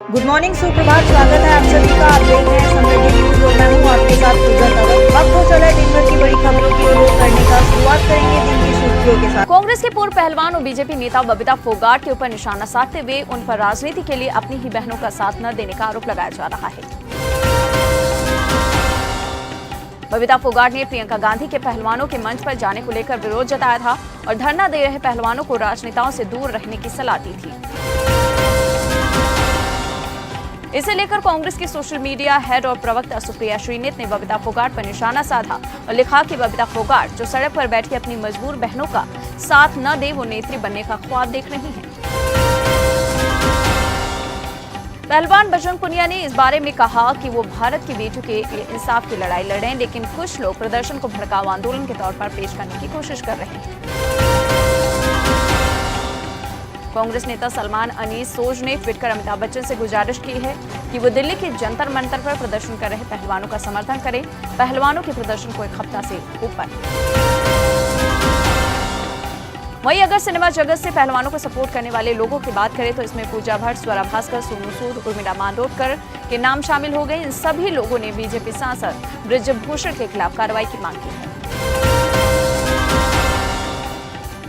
Good morning, सुप्रभात। स्वागत है आप सभी का। आप देख रहे हैं समृद्धि न्यूज और मैं हूं आपके साथ पूजा तवल। वक्त हो चला दिन भर की बड़ी खबरों की ओर करने का। शुरुआत करेंगे दिन की सुर्खियों के साथ। कांग्रेस के पूर्व पहलवान और बीजेपी नेता बबीता फोगाट के ऊपर निशाना साधते हुए उन पर राजनीति के लिए अपनी ही बहनों का साथ न देने का आरोप लगाया जा रहा है। बबीता फोगाट ने प्रियंका गांधी के पहलवानों के मंच पर जाने को लेकर विरोध जताया था और धरना दे रहे पहलवानों को राजनेताओं से दूर रहने की सलाह दी थी। इसे लेकर कांग्रेस की सोशल मीडिया हेड और प्रवक्ता सुप्रिया श्रीनेत ने बबीता फोगाट पर निशाना साधा और लिखा कि बबीता फोगाट जो सड़क पर बैठी अपनी मजबूर बहनों का साथ न दे, वो नेत्री बनने का ख्वाब देख रही हैं। पहलवान बजरंग पुनिया ने इस बारे में कहा कि वो भारत की बेटियों के लिए इंसाफ की लड़ाई लड़ रहे हैं, लेकिन कुछ लोग प्रदर्शन को भड़काऊ आंदोलन के तौर पर पेश करने की कोशिश कर रहे हैं। कांग्रेस नेता सलमान अनीस सोज ने ट्वीट कर अमिताभ बच्चन से गुजारिश की है कि वो दिल्ली के जंतर मंतर पर प्रदर्शन कर रहे पहलवानों का समर्थन करें। पहलवानों के प्रदर्शन को एक हफ्ता से ऊपर। वहीं अगर सिनेमा जगत से पहलवानों को सपोर्ट करने वाले लोगों की बात करें तो इसमें पूजा भट्ट, स्वरा भास्कर, सोनू सूद, उर्मिला मांडोडकर के नाम शामिल हो गए। इन सभी लोगों ने बीजेपी सांसद ब्रजभूषण के खिलाफ कार्रवाई की मांग की है।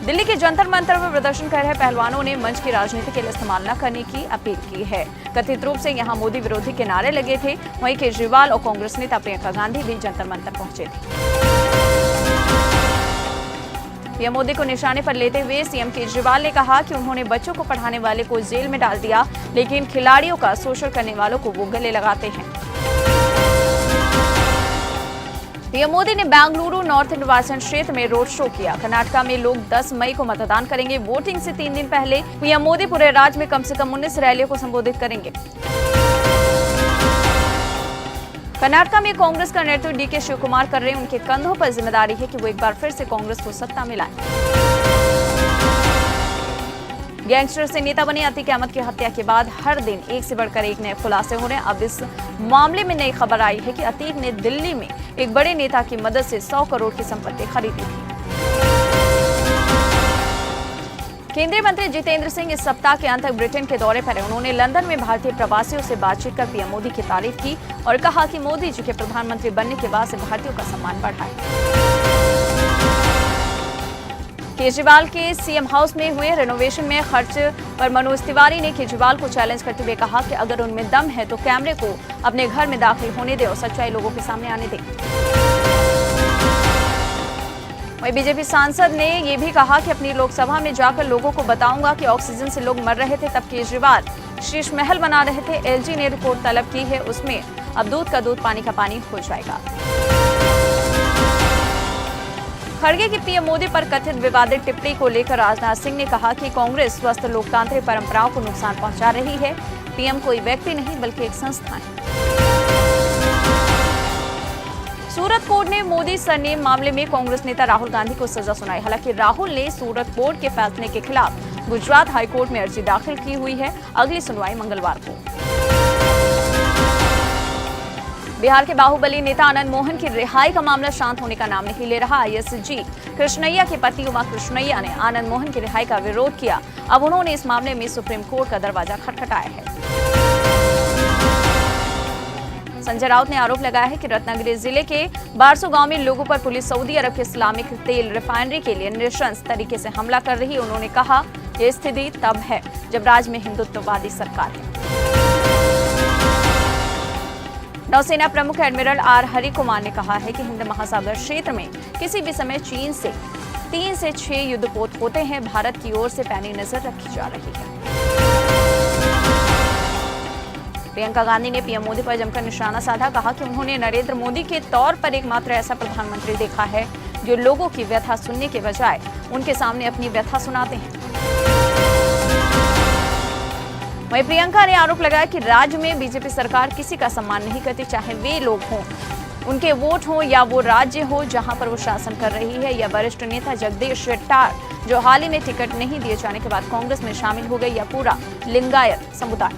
दिल्ली के जंतर मंतर पर प्रदर्शन कर रहे पहलवानों ने मंच की राजनीति के लिए इस्तेमाल न करने की अपील की है। कथित रूप से यहां मोदी विरोधी के नारे लगे थे। वहीं केजरीवाल और कांग्रेस नेता प्रियंका गांधी भी जंतर मंतर पहुंचे थे। पीएम मोदी को निशाने पर लेते हुए सीएम केजरीवाल ने कहा कि उन्होंने बच्चों को पढ़ाने वाले को जेल में डाल दिया, लेकिन खिलाड़ियों का शोषण करने वालों को वो गले लगाते हैं। पीएम मोदी ने बेंगलुरु नॉर्थ निर्वाचन क्षेत्र में रोड शो किया। कर्नाटका में लोग 10 मई को मतदान करेंगे। वोटिंग से 3 दिन पहले पीएम मोदी पूरे राज्य में कम से कम 19 रैलियों को संबोधित करेंगे। कर्नाटका में कांग्रेस का नेतृत्व डीके शिवकुमार कर रहे हैं। उनके कंधों पर जिम्मेदारी है कि वो एक बार फिर से कांग्रेस को सत्ता में लाएं। गैंगस्टर से नेता बने अतीक अहमद की हत्या के बाद हर दिन एक से बढ़कर एक नए खुलासे हो रहे हैं। अब इस मामले में नई खबर आई है कि अतीक ने दिल्ली में एक बड़े नेता की मदद से 100 करोड़ की संपत्ति खरीदी थी। केंद्रीय मंत्री जितेंद्र सिंह इस सप्ताह के अंत तक ब्रिटेन के दौरे पर हैं। उन्होंने लंदन में भारतीय प्रवासियों से बातचीत कर पीएम मोदी की तारीफ की और कहा कि मोदी जी के प्रधानमंत्री बनने के बाद से भारतीयों का सम्मान बढ़ा है। केजरीवाल के सीएम हाउस में हुए रेनोवेशन में खर्च पर मनोज तिवारी ने केजरीवाल को चैलेंज करते हुए कहा कि अगर उनमें दम है तो कैमरे को अपने घर में दाखिल होने दे और सच्चाई लोगों के सामने आने दे। वहीं बीजेपी सांसद ने यह भी कहा कि अपनी लोकसभा में जाकर लोगों को बताऊंगा कि ऑक्सीजन से लोग मर रहे थे तब केजरीवाल शीश महल बना रहे थे। एलजी ने रिपोर्ट तलब की है, उसमें अब दूध का दूध पानी का पानी हो जाएगा। खड़गे की पीएम मोदी पर कथित विवादित टिप्पणी को लेकर राजनाथ सिंह ने कहा कि कांग्रेस स्वस्थ लोकतांत्रिक परंपराओं को नुकसान पहुंचा रही है। पीएम कोई व्यक्ति नहीं बल्कि एक संस्था है। सूरत कोर्ट ने मोदी सरनेम मामले में कांग्रेस नेता राहुल गांधी को सजा सुनाई। हालांकि राहुल ने सूरत कोर्ट के फैसले के खिलाफ गुजरात हाईकोर्ट में अर्जी दाखिल की हुई है। अगली सुनवाई मंगलवार को। बिहार के बाहुबली नेता आनंद मोहन की रिहाई का मामला शांत होने का नाम नहीं ले रहा। आईएसजी कृष्णैया के पति उमा कृष्णैया ने आनंद मोहन की रिहाई का विरोध किया। अब उन्होंने इस मामले में सुप्रीम कोर्ट का दरवाजा खटखटाया है। संजय राउत ने आरोप लगाया है कि रत्नागिरी जिले के बारसो गांव में लोगों पर पुलिस सऊदी अरब के इस्लामिक तेल रिफाइनरी के लिए नृशंस तरीके से हमला कर रही है। उन्होंने कहा कि स्थिति तब है जब राज्य में हिंदुत्ववादी सरकार है। नौसेना प्रमुख एडमिरल आर हरि कुमार ने कहा है कि हिंद महासागर क्षेत्र में किसी भी समय चीन से 3 से 6 युद्धपोत होते हैं। भारत की ओर से पैनी नजर रखी जा रही है। प्रियंका गांधी ने पीएम मोदी पर जमकर निशाना साधा। कहा कि उन्होंने नरेंद्र मोदी के तौर पर एकमात्र ऐसा प्रधानमंत्री देखा है जो लोगों की व्यथा सुनने के बजाय उनके सामने अपनी व्यथा सुनाते हैं। वहीं प्रियंका ने आरोप लगाया कि राज्य में बीजेपी सरकार किसी का सम्मान नहीं करती, चाहे वे लोग हों, उनके वोट हो या वो राज्य हो जहां पर वो शासन कर रही है, या वरिष्ठ नेता जगदीश शेट्टार जो हाल ही में टिकट नहीं दिए जाने के बाद कांग्रेस में शामिल हो गई, या पूरा लिंगायत समुदाय।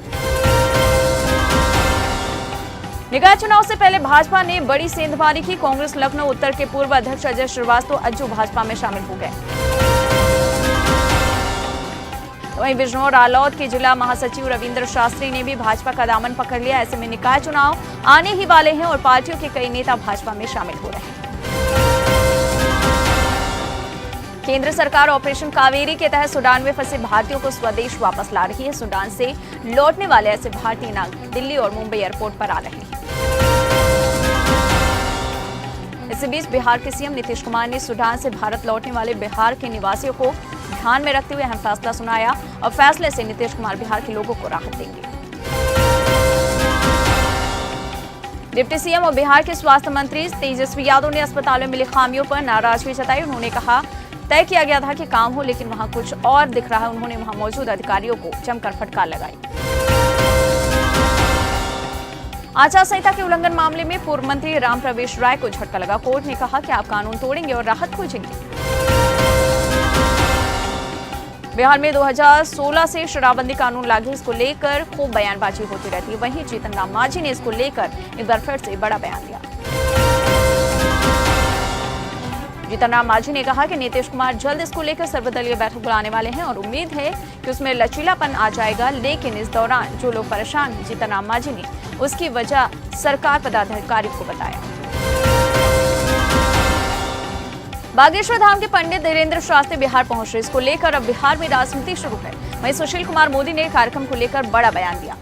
निकाय चुनाव से पहले भाजपा ने बड़ी सेंधमारी की। कांग्रेस लखनऊ उत्तर के पूर्व अध्यक्ष अजय श्रीवास्तव अज्जू भाजपा में शामिल हो गए। वहीं बिजनौर आलौद के जिला महासचिव रविंद्र शास्त्री ने भी भाजपा का दामन पकड़ लिया। ऐसे में निकाय चुनाव आने ही वाले हैं और पार्टियों के कई नेता भाजपा में शामिल हो रहे हैं। केंद्र सरकार ऑपरेशन कावेरी के तहत सूडान में फंसे भारतीयों को स्वदेश वापस ला रही है। सूडान से लौटने वाले ऐसे भारतीय नागरिक दिल्ली और मुंबई एयरपोर्ट पर आ रहे हैं। इसी बीच बिहार के सीएम नीतीश कुमार ने सूडान से भारत लौटने वाले बिहार के निवासियों को ध्यान में रखते हुए अहम फैसला सुनाया और फैसले से नीतीश कुमार बिहार के लोगों को राहत देंगे। डिप्टी सीएम और बिहार के स्वास्थ्य मंत्री तेजस्वी यादव ने अस्पतालों में मिली खामियों पर नाराजगी जताई। उन्होंने कहा तय किया गया था कि काम हो, लेकिन वहां कुछ और दिख रहा है। उन्होंने वहां मौजूद अधिकारियों को जमकर फटकार लगाई। आचार संहिता के उल्लंघन मामले में पूर्व मंत्री राम प्रवेश राय को झटका लगा। कोर्ट ने कहा कि आप कानून तोड़ेंगे और राहत खोजेंगे। बिहार में 2016 से शराबबंदी कानून लागू, इसको लेकर खूब बयानबाजी होती रहती है। वहीं जीतन राम मांझी ने इसको लेकर एक बार फिर से बड़ा बयान दिया। जीतन राम मांझी ने कहा कि नीतीश कुमार जल्द इसको लेकर सर्वदलीय बैठक बुलाने वाले हैं और उम्मीद है कि उसमें लचीलापन आ जाएगा, लेकिन इस दौरान जो लोग परेशान हैं, जीतन राम मांझी ने उसकी वजह सरकार पदाधिकारी को बताया। बागेश्वर धाम के पंडित धीरेन्द्र शास्त्री बिहार पहुंच रहे, इसको लेकर अब बिहार में राजनीति शुरू है। वहीं सुशील कुमार मोदी ने कार्यक्रम को लेकर बड़ा बयान दिया।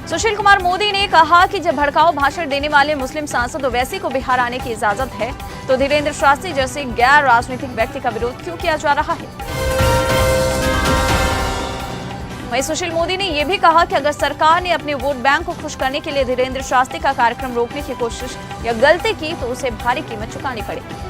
सुशील कुमार मोदी ने कहा कि जब भड़काऊ भाषण देने वाले मुस्लिम सांसद ओवैसी को बिहार आने की इजाजत है, तो धीरेन्द्र शास्त्री जैसे गैर राजनीतिक व्यक्ति का विरोध क्यों किया जा रहा है। वहीं सुशील मोदी ने यह भी कहा कि अगर सरकार ने अपने वोट बैंक को खुश करने के लिए धीरेन्द्र शास्त्री का कार्यक्रम रोकने की कोशिश या गलती की, तो उसे भारी कीमत चुकानी पड़ेगी।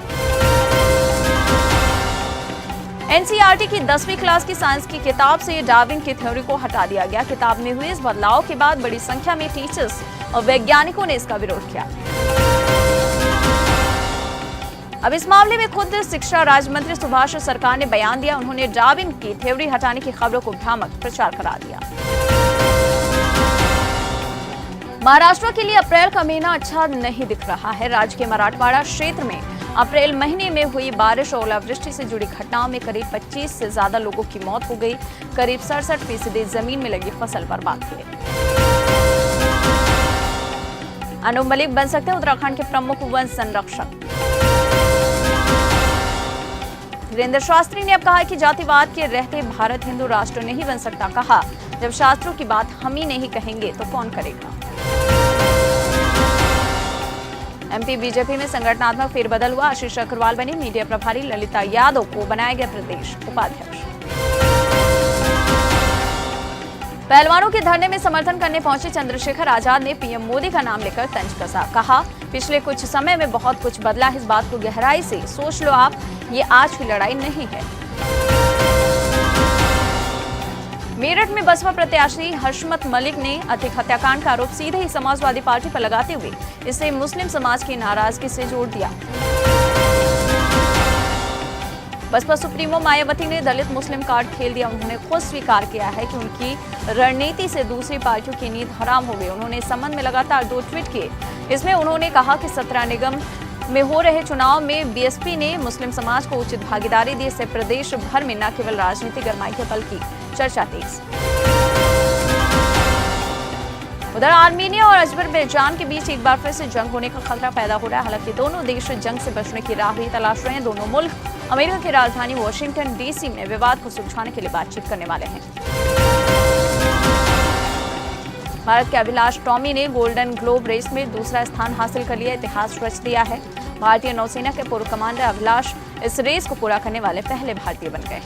एनसीईआरटी की 10वीं क्लास की साइंस की किताब से डार्विन की थ्योरी को हटा दिया गया। किताब में हुए इस बदलाव के बाद बड़ी संख्या में टीचर्स और वैज्ञानिकों ने इसका विरोध किया। अब इस मामले में खुद शिक्षा राज्य मंत्री सुभाष सरकार ने बयान दिया। उन्होंने डार्विन की थ्योरी हटाने की खबरों को भ्रामक प्रचार करार दिया। महाराष्ट्र के लिए अप्रैल का महीना अच्छा नहीं दिख रहा है। राज्य के मराठवाड़ा क्षेत्र में अप्रैल महीने में हुई बारिश और ओलावृष्टि से जुड़ी घटनाओं में करीब 25 से ज्यादा लोगों की मौत हो गई। करीब 67% जमीन में लगी फसल बर्बाद हुई। अनूप मलिक बन सकते हैं उत्तराखंड के प्रमुख वन संरक्षक। धीरेन्द्र शास्त्री ने अब कहा कि जातिवाद के रहते भारत हिंदू राष्ट्र नहीं बन सकता। कहा जब शास्त्रों की बात हम ही नहीं कहेंगे तो कौन करेगा। एमपी बीजेपी में संगठनात्मक फेरबदल हुआ। आशीष अग्रवाल बने मीडिया प्रभारी। ललिता यादव को बनाया गया प्रदेश उपाध्यक्ष। पहलवानों के धरने में समर्थन करने पहुंचे चंद्रशेखर आजाद ने पीएम मोदी का नाम लेकर तंज कसा। कहा पिछले कुछ समय में बहुत कुछ बदला है, इस बात को गहराई से सोच लो आप, ये आज की लड़ाई नहीं है। मेरठ में बसपा प्रत्याशी हशमत मलिक ने अतिक हत्याकांड का आरोप सीधे ही समाजवादी पार्टी पर लगाते हुए इसे मुस्लिम समाज की नाराजगी से जोड़ दिया। बसपा सुप्रीमो मायावती ने दलित मुस्लिम कार्ड खेल दिया। उन्होंने खुद स्वीकार किया है कि उनकी रणनीति से दूसरी पार्टियों की नींद हराम हो गई। उन्होंने इस संबंध में लगातार 2 ट्वीट किए। इसमें उन्होंने कहा कि 17 निगम में हो रहे चुनाव में बीएसपी ने मुस्लिम समाज को उचित भागीदारी दी। इससे प्रदेश भर में न केवल राजनीति गरमाई है बल्कि चर्चा तेज। उधर आर्मीनिया और अजरबैजान के बीच एक बार फिर से जंग होने का खतरा पैदा हो रहा है। हालांकि दोनों देश जंग से बचने की राह ही तलाश रहे हैं। दोनों मुल्क अमेरिका की राजधानी वॉशिंगटन डीसी में विवाद को सुलझाने के लिए बातचीत करने वाले हैं। भारत के अभिलाष टॉमी ने गोल्डन ग्लोब रेस में दूसरा स्थान हासिल कर लिया, इतिहास रच दिया है। भारतीय नौसेना के पूर्व कमांडर अभिलाष इस रेस को पूरा करने वाले पहले भारतीय बन गए।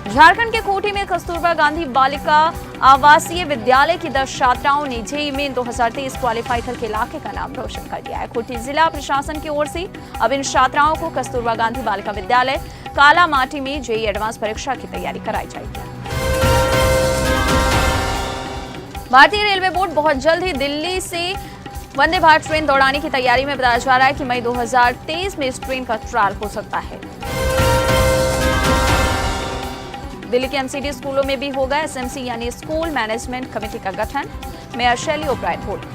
झारखंड के खूंटी में कस्तूरबा गांधी बालिका आवासीय विद्यालय की 10 छात्राओं ने जेईई में 2023 क्वालिफाई करके इलाके का नाम रोशन कर दिया है। खूंटी जिला प्रशासन की ओर से अब इन छात्राओं को कस्तूरबा गांधी बालिका विद्यालय कालामाटी में जेईई एडवांस परीक्षा की तैयारी कराई जाएगी। भारतीय रेलवे बोर्ड बहुत जल्द ही दिल्ली से वंदे भारत ट्रेन दौड़ाने की तैयारी में। बताया जा रहा है कि मई 2023 में इस ट्रेन का ट्रायल हो सकता है। दिल्ली के एमसीडी स्कूलों में भी होगा एसएमसी यानी स्कूल मैनेजमेंट कमेटी का गठन। मेयर शैली ओब्रायन बोली।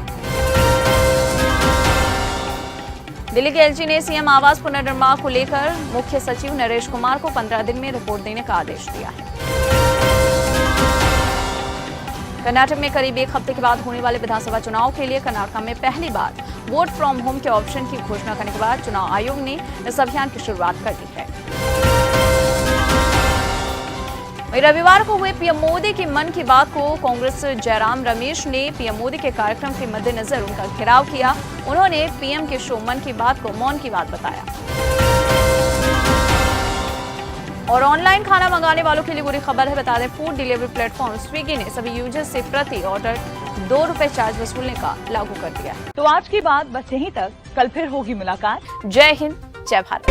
दिल्ली के एलजी ने सीएम आवास पुनर्निर्माण को लेकर मुख्य सचिव नरेश कुमार को 15 दिन में रिपोर्ट देने का आदेश दिया है। कर्नाटक में करीब एक हफ्ते के बाद होने वाले विधानसभा चुनाव के लिए कर्नाटक में पहली बार वोट फ्रॉम होम के ऑप्शन की घोषणा करने के बाद चुनाव आयोग ने इस अभियान की शुरुआत कर दी है। रविवार को हुए पीएम मोदी की मन की बात को कांग्रेस जयराम रमेश ने पीएम मोदी के कार्यक्रम के मद्देनजर उनका घेराव किया। उन्होंने पीएम के शो मन की बात को मौन की बात बताया। और ऑनलाइन खाना मंगाने वालों के लिए बुरी खबर है। बता दें, फूड डिलीवरी प्लेटफॉर्म स्विगी ने सभी यूजर्स से प्रति ऑर्डर ₹2 चार्ज वसूलने का लागू कर दिया है। तो आज की बात बस यहीं तक। कल फिर होगी मुलाकात। जय हिंद, जय भारत।